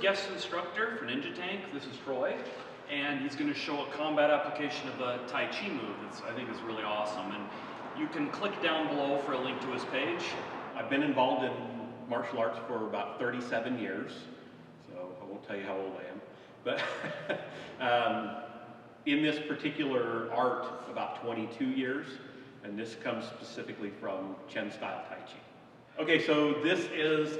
guest instructor for Ninja Tank. This is Troy, and he's going to show a combat application of a Tai Chi move that I think is really awesome. And you can click down below for a link to his page. I've been involved in martial arts for about 37 years, so I won't tell you how old I am. But in this particular art, about 22 years, and this comes specifically from Chen style Tai Chi. Okay, so this is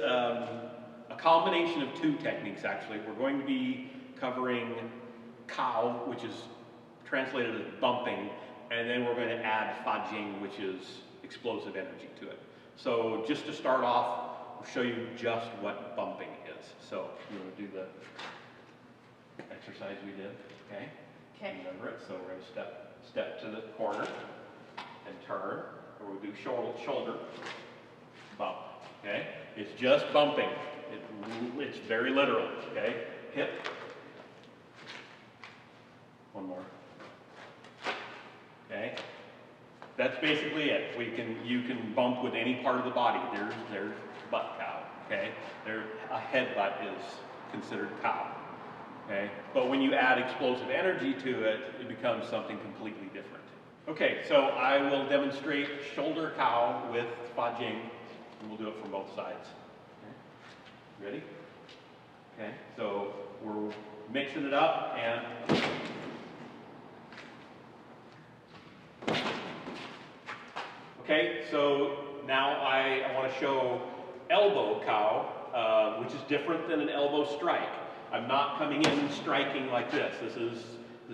a combination of two techniques actually. We're going to be covering Kao, which is translated as bumping, and then we're going to add Fa Jing, which is explosive energy to it. So just to start off, I'll show you just what bumping is. So you want to do the exercise we did, okay? Okay. Remember it, so we're going to step to the corner and turn, or we'll do shoulder, bump, okay? It's just bumping. It's very literal, okay? Hip. One more. Okay? That's basically it. You can bump with any part of the body. There's butt cow, okay? A headbutt is considered cow, okay? But when you add explosive energy to it, it becomes something completely different. Okay, so I will demonstrate shoulder cow with Fa Jing, and we'll do it from both sides. Okay. Ready? Okay, so we're mixing it up and okay, so now I want to show elbow cow, which is different than an elbow strike. I'm not coming in and striking like this. This is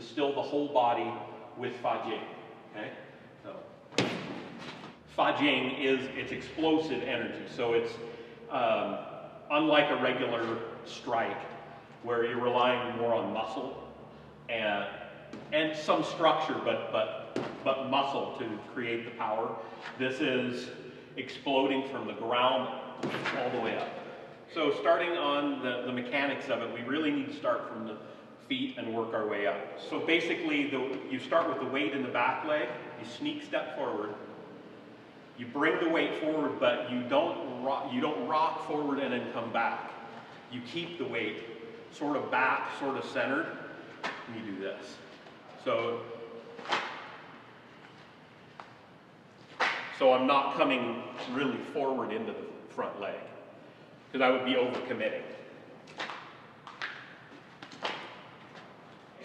still the whole body with Fa Jing. Okay, so Fa Jing it's explosive energy, so it's unlike a regular strike where you're relying more on muscle and some structure, but muscle to create the power. This is exploding from the ground all the way up. So starting on the mechanics of it, we really need to start from the feet and work our way up. So basically, you start with the weight in the back leg, you sneak step forward, you bring the weight forward, but you don't rock forward and then come back. You keep the weight sort of back, sort of centered, and you do this. So I'm not coming really forward into the front leg, because I would be overcommitting.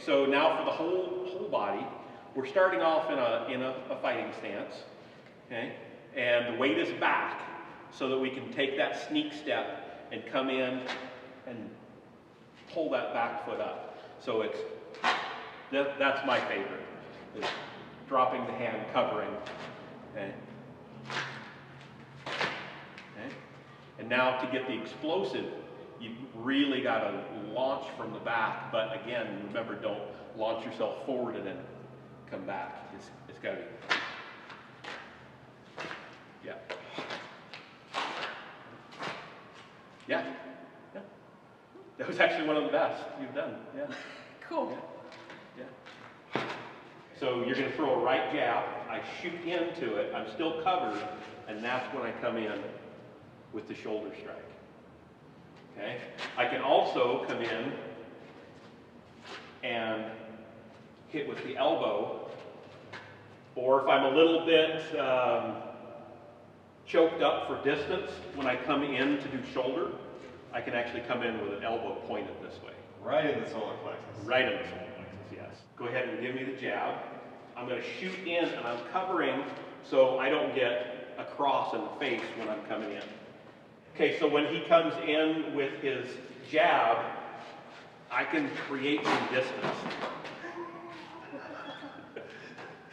So now for the whole body, we're starting off in a fighting stance, okay? And the weight is back so that we can take that sneak step and come in and pull that back foot up. So that's my favorite, is dropping the hand, covering, okay? Okay? And now to get the explosive, you really got to launch from the back, but again, remember, don't launch yourself forward and then come back. It's got to be, yeah. Yeah, yeah. That was actually one of the best you've done, yeah. Cool. Yeah, yeah. So you're going to throw a right jab, I shoot into it, I'm still covered, and that's when I come in with the shoulder strike. Okay? I can also come in and hit with the elbow, or if I'm a little bit choked up for distance, when I come in to do shoulder, I can actually come in with an elbow pointed this way. Right in the solar plexus. Right in the solar plexus, yes. Go ahead and give me the jab. I'm going to shoot in and I'm covering so I don't get a cross in the face when I'm coming in. Okay, so when he comes in with his jab, I can create some distance.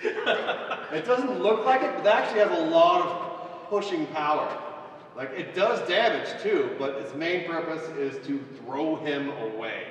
It doesn't look like it, but that actually has a lot of pushing power. Like, it does damage too, but its main purpose is to throw him away.